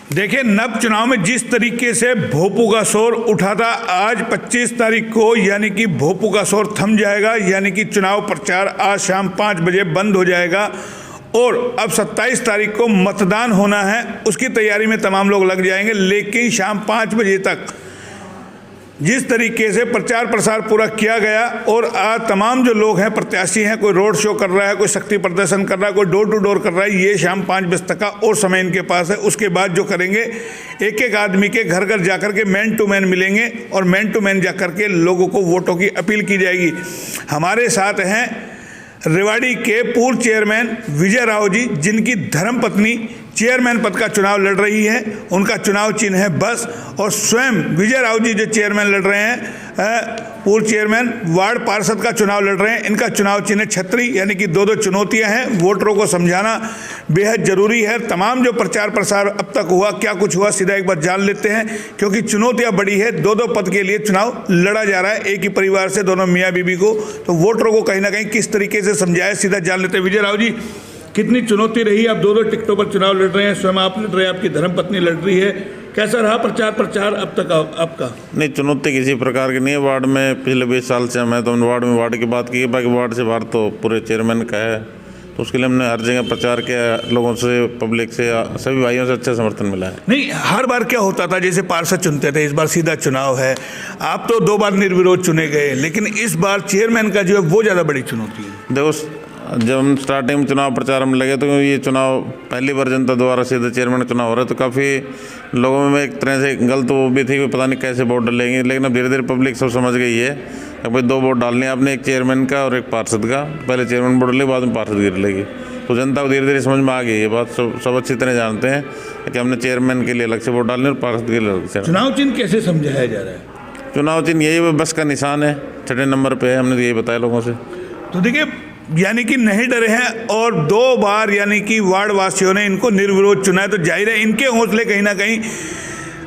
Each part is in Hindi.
देखिए, नब चुनाव में जिस तरीके से भोपू का शोर उठा था, आज 25 तारीख को यानी कि भोपू का शोर थम जाएगा, यानी कि चुनाव प्रचार आज शाम 5 बजे बंद हो जाएगा और अब 27 तारीख को मतदान होना है। उसकी तैयारी में तमाम लोग लग जाएंगे, लेकिन शाम 5 बजे तक जिस तरीके से प्रचार प्रसार पूरा किया गया और आज तमाम जो लोग हैं, प्रत्याशी हैं, कोई रोड शो कर रहा है, कोई शक्ति प्रदर्शन कर रहा है, कोई डोर टू डोर कर रहा है, ये शाम 5 बजे तक का और समय इनके पास है। उसके बाद जो करेंगे, एक एक आदमी के घर घर जाकर के मैन टू मैन मिलेंगे और मैन टू मैन जाकर के लोगों को वोटों की अपील की जाएगी। हमारे साथ हैं रेवाड़ी के पूर्व चेयरमैन विजय राव जी, जिनकी धर्मपत्नी चेयरमैन पद का चुनाव लड़ रही है। उनका चुनाव चिन्ह है बस, और स्वयं विजय राव जी जो चेयरमैन लड़ रहे हैं, पूर्व चेयरमैन वार्ड पार्षद का चुनाव लड़ रहे हैं। इनका चुनाव चिन्ह छतरी, यानी कि दो चुनौतियां हैं। वोटरों को समझाना बेहद जरूरी है। तमाम जो प्रचार प्रसार अब तक हुआ, क्या कुछ हुआ, सीधा एक बार जान लेते हैं, क्योंकि चुनौतियां बड़ी है। दो पद के लिए चुनाव लड़ा जा रहा है, एक ही परिवार से दोनों मियाँ बीबी को। तो वोटरों को कहीं ना कहीं किस तरीके से समझाया, सीधा जान लेते हैं। विजय राव जी, कितनी चुनौती रही? आप दो टिकटों पर चुनाव लड़ रहे हैं, स्वयं आप लड़ रहे हैं, आपकी धर्मपत्नी लड़ रही है, कैसा रहा प्रचार अब तक आपका? नहीं, चुनौती किसी प्रकार की नहीं है। वार्ड में पिछले 20 साल से मैं तो वार्ड की बात की, बाकी वार्ड से बाहर तो पूरे चेयरमैन का है, तो उसके लिए हमने हर जगह प्रचार किया, लोगों से, पब्लिक से, सभी भाइयों से अच्छा समर्थन मिला है। नहीं, हर बार क्या होता था, जैसे पार्षद चुनते थे, इस बार सीधा चुनाव है, आप तो 2 बार निर्विरोध चुने गए, लेकिन इस बार चेयरमैन का जो है वो ज़्यादा बड़ी चुनौती है। देखो, जब हम स्टार्टिंग में चुनाव प्रचार में लगे तो ये चुनाव पहली बार जनता द्वारा सीधे चेयरमैन का चुनाव हो रहा है, तो काफ़ी लोगों में एक तरह से गलत वो भी थी कि पता नहीं कैसे वोट डालेंगे, लेकिन अब धीरे धीरे पब्लिक सब समझ गई है कि भाई 2 वोट डालने हैं आपने, एक चेयरमैन का और एक पार्षद का। पहले चेयरमैन वोट डालेगी, बाद में पार्षद गिर लेगी, तो जनता को धीरे धीरे समझ में आ गई ये बात। सब अच्छी तरह जानते हैं कि हमने चेयरमैन के लिए अलग से वोट डालने और पार्षद के लिए अलग से। चुनाव चिन्ह कैसे समझाया जा रहा है? चुनाव चिन्ह यही बस का निशान है, 6ठे नंबर पे है, हमने तो यही बताया लोगों से। तो देखिए, यानी कि नहीं डरे हैं और 2 बार यानी कि वार्ड वासियों ने इनको निर्विरोध चुना है, तो जाहिर है इनके हौसले कहीं ना कहीं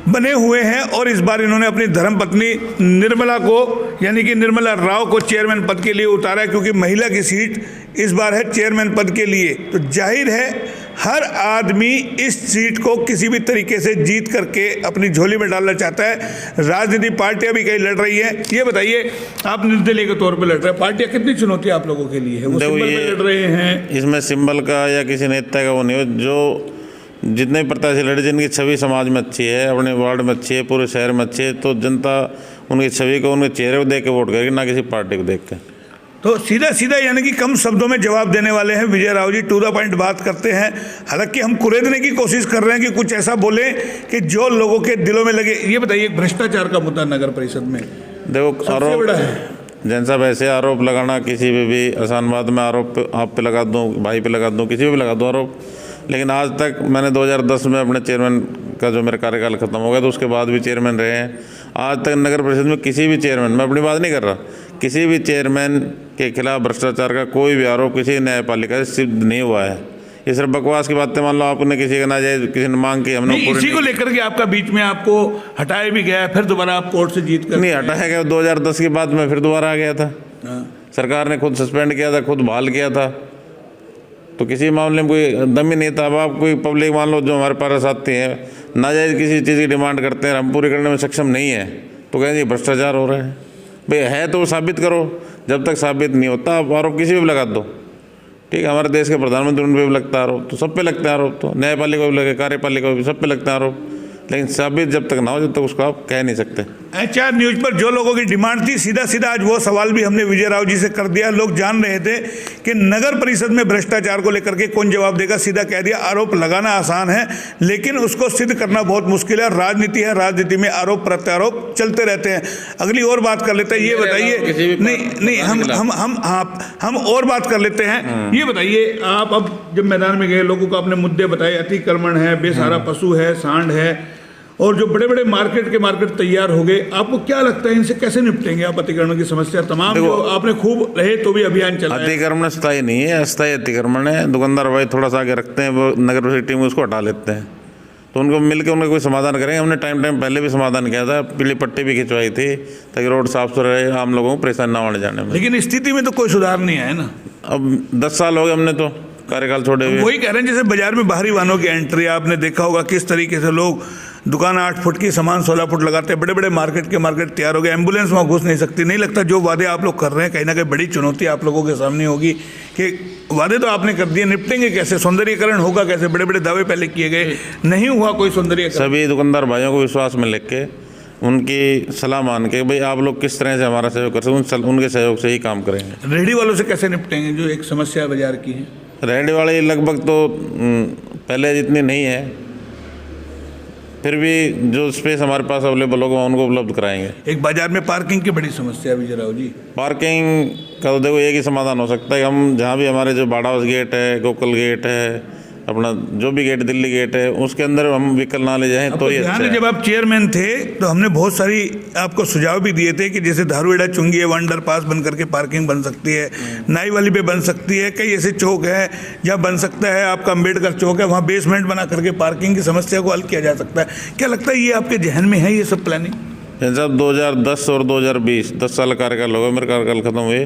बने हुए हैं। और इस बार इन्होंने अपनी धर्मपत्नी निर्मला को, यानी कि निर्मला राव को चेयरमैन पद के लिए उतारा है, क्योंकि महिला की सीट इस बार है चेयरमैन पद के लिए। तो जाहिर है हर आदमी इस सीट को किसी भी तरीके से जीत करके अपनी झोली में डालना चाहता है। राजनीतिक पार्टियां भी कई लड़ रही हैं। ये बताइए, आप निर्दलीय के तौर पर लड़ रहे हैं, पार्टियां कितनी चुनौती आप लोगों के लिए है? वो सिंबल पे लड़ रहे हैं, इसमें सिंबल का या किसी नेता का वो नहीं हो। जो जितने प्रत्याशी लड़े, जिनकी छवि समाज में अच्छी है, अपने वार्ड में अच्छी है, पूरे शहर में अच्छी है, तो जनता उनकी छवि को, उनके चेहरे को देख के वोट करेगी, ना किसी पार्टी को देख के। तो सीधा यानी कि कम शब्दों में जवाब देने वाले हैं विजय Rao ji, to the point बात करते हैं। हालांकि हम कुरेदने की कोशिश कर रहे हैं कि कुछ ऐसा बोले कि जो लोगों के दिलों में लगे। ये बताइए, भ्रष्टाचार का मुद्दा नगर परिषद में देखो, आरोप जैन साहब, ऐसे आरोप लगाना किसी पे भी आसान बात। में आरोप आप पे लगा दूं, भाई पे लगा दूं, किसी पे भी लगा दूं आरोप, लेकिन आज तक मैंने 2010 में अपने चेयरमैन का जो मेरा कार्यकाल खत्म हो गया, तो उसके बाद भी चेयरमैन रहे हैं। आज तक नगर परिषद में किसी भी चेयरमैन, मैं अपनी बात नहीं कर रहा, किसी भी चेयरमैन के खिलाफ भ्रष्टाचार का कोई भी आरोप किसी न्यायपालिका से सिद्ध नहीं हुआ है। ये सिर्फ बकवास की बातें। मान लो आपने किसी का नाजायज किसी ने मांग की, हमने इसी को लेकर के आपका बीच में आपको हटाया भी गया, फिर दोबारा आप कोर्ट से जीत कर नहीं हटाया गया। 2010 के बाद में फिर दोबारा आ गया था, सरकार ने खुद सस्पेंड किया था, खुद बहाल किया था, तो किसी मामले में कोई दम ही नहीं था। अब आप कोई पब्लिक, मान लो जो हमारे पास आती है, नाजायज किसी चीज़ की डिमांड करते हैं, हम पूरी करने में सक्षम नहीं है, तो कहें जी भ्रष्टाचार हो रहा है। भाई है तो साबित करो, जब तक साबित नहीं होता आप आरोप किसी पे भी लगा दो। ठीक है, हमारे देश के प्रधानमंत्री उन पर भी लगता है आरोप, तो सब पे लगते हैं आरोप, तो न्यायपालिका भी लगे, कार्यपालिका भी, सब पे लगते हैं आरोप, लेकिन साबित जब तक ना हो, जब तक उसको आप कह नहीं सकते। HR न्यूज पर जो लोगों की डिमांड थी, सीधा आज वो सवाल भी हमने विजय राव जी से कर दिया। लोग जान रहे थे कि नगर परिषद में भ्रष्टाचार को लेकर के कौन जवाब देगा, सीधा कह दिया आरोप लगाना आसान है, लेकिन उसको सिद्ध करना बहुत मुश्किल है। राजनीति है, राजनीति में आरोप प्रत्यारोप चलते रहते हैं। अगली और बात कर लेते हैं। ये बताइए, नहीं हम और बात कर लेते हैं। ये बताइए, आप अब जब मैदान में गए, लोगों को आपने मुद्दे बताए, अतिक्रमण है, बेसहारा पशु है, सांड है, और जो बड़े बड़े मार्केट तैयार हो गए, आपको क्या लगता है इनसे कैसे निपटेंगे आप? अतिक्रमण की समस्या तमाम जो आपने खूब रहे तो भी अभियान चला है। अतिक्रमण स्थायी नहीं है, अस्थायी अतिक्रमण है। दुकानदार भाई थोड़ा सा आगे रखते हैं, वो नगर परिषद टीम उसको हटा लेते हैं, तो उनको मिलकर उनका कोई समाधान करेंगे। हमने टाइम पहले भी समाधान किया था, पीली पट्टी भी खिंचवाई थी ताकि रोड साफ सुथरा रहे, आम लोगों को परेशानी ना आने जाने में। लेकिन स्थिति में तो कोई सुधार नहीं आया ना। अब 10 साल हो गए हमने तो कार्यकाल छोड़े हुए। वही कह रहे हैं जैसे बाजार में बाहरी वाहनों की एंट्री, आपने देखा होगा किस तरीके से लोग दुकान 8 फुट की सामान 16 फुट लगाते हैं, बड़े बड़े मार्केट तैयार हो गए, एम्बुलेंस वहाँ घुस नहीं सकती। नहीं लगता जो वादे आप लोग कर रहे हैं कहीं ना कहीं बड़ी चुनौती आप लोगों के सामने होगी कि वादे तो आपने कर दिए, निपटेंगे कैसे, सौंदर्यीकरण होगा कैसे? बड़े बड़े दावे पहले किए गए, नहीं हुआ कोई सौंदर्यीकरण। सभी दुकानदार भाइयों को विश्वास में लेके उनकी सलाह मान के भाई आप लोग किस तरह से हमारा सहयोग कर सकते, उनके सहयोग से ही काम करेंगे। रेहड़ी वालों से कैसे निपटेंगे जो एक समस्या बाजार की है? रेहड़ी वाले लगभग तो पहले जितनी नहीं है, फिर भी जो स्पेस हमारे पास अवेलेबल होगा उनको उपलब्ध कराएंगे। एक बाजार में पार्किंग की बड़ी समस्या है विजय राव जी। पार्किंग का तो देखो एक ही समाधान हो सकता है, हम जहाँ भी हमारे जो बाड़ा हाउस गेट है, गोकुल गेट है, अपना जो भी गेट दिल्ली गेट है, उसके अंदर हम व्हीकल ना ले जाएं तो ये अच्छा है। जब आप चेयरमैन थे तो हमने बहुत सारी आपको सुझाव भी दिए थे कि जैसे धारूहेड़ा चुंगी है, वंडर पास बन करके पार्किंग बन सकती है, नाई वाली पे बन सकती है, कई ऐसे चौक है जहाँ बन सकता है, आपका अम्बेडकर चौक है वहाँ बेसमेंट बना करके पार्किंग की समस्या को हल किया जा सकता है। क्या लगता है ये आपके जहन में है ये सब प्लानिंग? जब 2010 और 2020 10 साल कार्यकाल होगा, मेरे कार्यकाल खत्म हुए,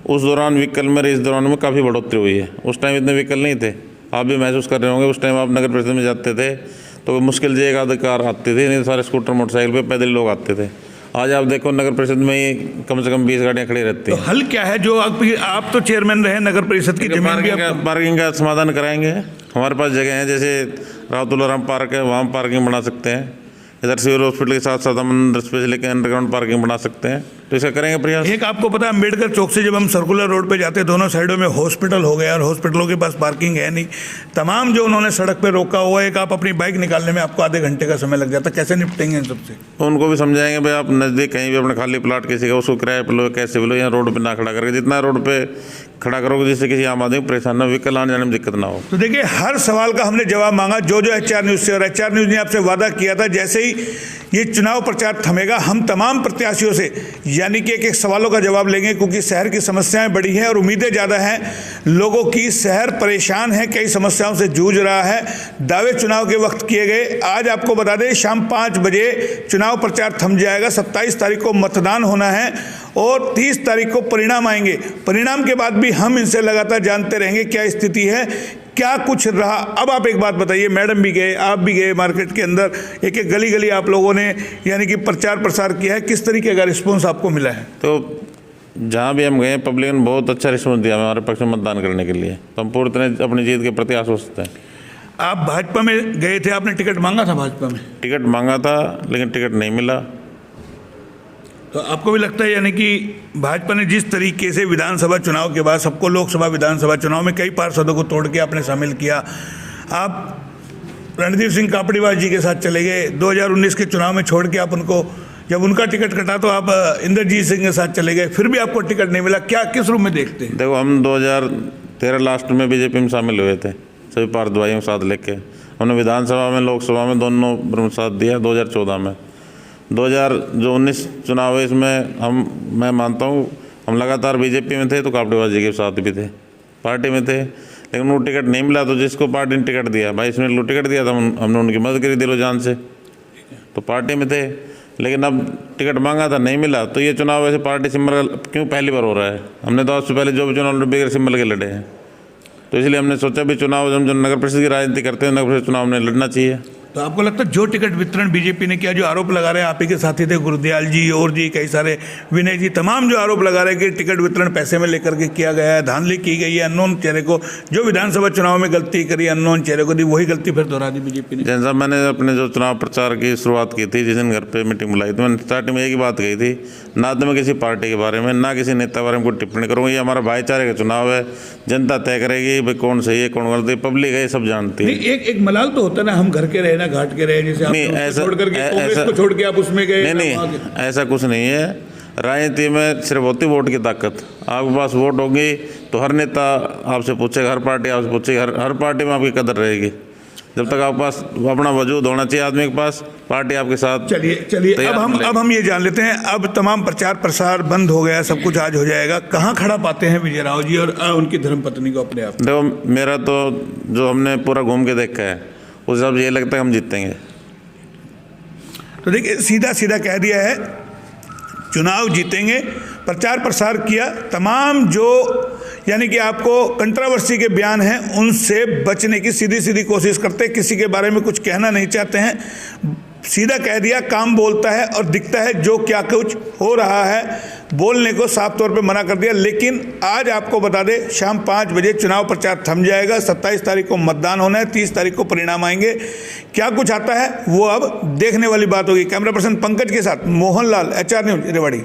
उस दौरान व्हीकल मेरे इस दौरान में काफ़ी बढ़ोतरी हुई है। उस टाइम इतने व्हीकल नहीं थे, आप भी महसूस कर रहे होंगे। उस टाइम आप नगर परिषद में जाते थे तो मुश्किल से एक आध कार आती थी, नहीं सारे स्कूटर मोटरसाइकिल पे पैदल लोग आते थे। आज आप देखो नगर परिषद में ही कम से कम 20 गाड़ियाँ खड़ी रहती हैं। तो हल क्या है? जो आप तो चेयरमैन रहे नगर परिषद की, पार्किंग का समाधान कराएंगे। हमारे पास जगह है, जैसे राव तुलाराम पार्क है, वहाँ पार्किंग बना सकते हैं। इधर सिविल हॉस्पिटल के साथ साथ हम अंदर स्पेशली अंडरग्राउंड पार्किंग बना सकते हैं, तो इसका करेंगे प्रयास। एक आपको पता है अम्बेडकर चौक से जब हम सर्कुलर रोड पे जाते हैं दोनों साइडों में हॉस्पिटल हो गया और हॉस्पिटलों के पास पार्किंग है नहीं, तमाम जो उन्होंने सड़क पे रोका हुआ है, एक आप अपनी बाइक निकालने में आपको आधे घंटे का समय लग जाता है। कैसे निपटेंगे इन सबसे? उनको भी समझाएंगे भाई आप नज़दीक कहीं भी अपना खाली प्लाट किसी का उसको किराए पर लो, कैसे भी लो, यहाँ रोड पर ना खड़ा करके, जितना रोड पे खड़ा करोगे जिससे किसी आम आदमी को परेशान ना, व्हीकल आने जाने में दिक्कत ना हो। तो देखिए हर सवाल का हमने जवाब मांगा जो HR न्यूज़ से, और HR न्यूज़ ने आपसे वादा किया था जैसे ही ये चुनाव प्रचार थमेगा हम तमाम प्रत्याशियों से यानी कि एक सवालों का जवाब लेंगे, क्योंकि शहर की समस्याएं बड़ी हैं और उम्मीदें ज़्यादा हैं लोगों की। शहर परेशान है, कई समस्याओं से जूझ रहा है। दावे चुनाव के वक्त किए गए, आज आपको बता दें शाम 5 बजे चुनाव प्रचार थम जाएगा। 27 तारीख को मतदान होना है और 30 तारीख को परिणाम आएंगे। परिणाम के बाद भी हम इनसे लगातार जानते रहेंगे क्या स्थिति है, क्या कुछ रहा। अब आप एक बात बताइए, मैडम भी गए, आप भी गए मार्केट के अंदर, एक एक गली गली आप लोगों ने यानी कि प्रचार प्रसार किया है, किस तरीके का रिस्पॉन्स आपको मिला है? तो जहाँ भी हम गए पब्लिक ने बहुत अच्छा रिस्पॉन्स दिया हमारे पक्ष में मतदान करने के लिए, तो हम पूरी तरह अपनी जीत के प्रति आश्वस्त हैं। आप भाजपा में गए थे, आपने टिकट मांगा था भाजपा में? टिकट मांगा था लेकिन टिकट नहीं मिला। तो आपको भी लगता है यानी कि भाजपा ने जिस तरीके से विधानसभा चुनाव के बाद सबको लोकसभा विधानसभा चुनाव में कई पार्षदों को तोड़ के आपने शामिल किया, आप रणदीप सिंह कापड़ीवास जी के साथ चले गए, 2019 के चुनाव में छोड़ के आप उनको, जब उनका टिकट कटा तो आप इंद्रजीत सिंह के साथ चले गए, फिर भी आपको टिकट नहीं मिला, क्या किस रूप में देखते हैं? देखो हम 2013 लास्ट में बीजेपी में शामिल हुए थे, सभी पार्षद भाइयों के साथ लेके हमने विधानसभा में लोकसभा में दोनों साथ दिया। 2014 में 2019 चुनाव है, इसमें मैं मानता हूँ हम लगातार बीजेपी में थे तो कापड़ीवास जी के साथ भी थे, पार्टी में थे, लेकिन उनको टिकट नहीं मिला। तो जिसको पार्टी ने टिकट दिया, भाई इसमें लो टिकट दिया था, हमने उनकी मदद करी दिलो जान से, तो पार्टी में थे। लेकिन अब टिकट मांगा था नहीं मिला, तो ये चुनाव वैसे पार्टी सिंबल क्यों पहली बार हो रहा है? हमने तो उससे पहले जो भी चुनाव बगैर सिंबल के लड़े हैं, तो इसलिए हमने सोचा भी चुनाव हम जो नगर परिषद की राजनीति करते हैं, नगर परिषद चुनाव में लड़ना चाहिए। तो आपको लगता है जो टिकट वितरण बीजेपी ने किया, जो आरोप लगा रहे हैं, आप ही के साथी थे गुरदयाल जी और जी कई सारे, विनय जी, तमाम जो आरोप लगा रहे हैं कि टिकट वितरण पैसे में लेकर के किया गया है, धांधली की गई है, अननोन चेहरे को, जो विधानसभा चुनाव में गलती करी अननोन चेहरे को दी, वही गलती फिर दोहरा दी बीजेपी ने। जैसा मैंने अपने जो चुनाव प्रचार की शुरुआत की थी, जिस दिन घर पे मीटिंग बुलाई थी, मैंने स्टार्टिंग में एक ही बात कही थी, ना तो मैं किसी पार्टी के बारे में ना किसी नेता के बारे में कोई टिप्पणी करूँगा। ये हमारा भाईचारे का चुनाव है, जनता तय करेगी भाई कौन सही है कौन गलत है, पब्लिक है सब जानती है। एक मलाल तो होता है ना, हम घर के रहे ना घाट के रहे, नहीं ऐसा छोड़ के आप उसमें गए। नहीं ऐसा कुछ नहीं है। राजनीति में सिर्फ होती वोट की ताकत। आपके पास वोट होगी तो हर नेता आपसे पूछेगा, हर पार्टी आपसे पूछेगी, हर पार्टी में आपकी कदर रहेगी। जब तक आपके पास अपना वजूद होना चाहिए आदमी के पास, पार्टी आपके साथ। चलिए अब हम ये जान लेते हैं, अब तमाम प्रचार प्रसार बंद हो गया, सब कुछ आज हो जाएगा, कहाँ खड़ा पाते हैं विजय राव जी और उनकी धर्मपत्नी को अपने आप? देखो मेरा तो जो हमने पूरा घूम के देखा है उस हिसाब से ये लगता है हम जीतेंगे। तो देखिए सीधा सीधा कह दिया है चुनाव जीतेंगे, प्रचार प्रसार किया, तमाम जो यानी कि आपको कंट्रोवर्सी के बयान हैं उनसे बचने की सीधी सीधी कोशिश करते हैं, किसी के बारे में कुछ कहना नहीं चाहते हैं, सीधा कह दिया, काम बोलता है और दिखता है जो क्या कुछ हो रहा है, बोलने को साफ तौर पे मना कर दिया। लेकिन आज आपको बता दें, शाम 5 बजे चुनाव प्रचार थम जाएगा। 27 तारीख को मतदान होना है, 30 तारीख को परिणाम आएंगे। क्या कुछ आता है वो अब देखने वाली बात होगी। कैमरा पर्सन पंकज के साथ मोहन लाल, HR न्यूज, रेवाड़ी।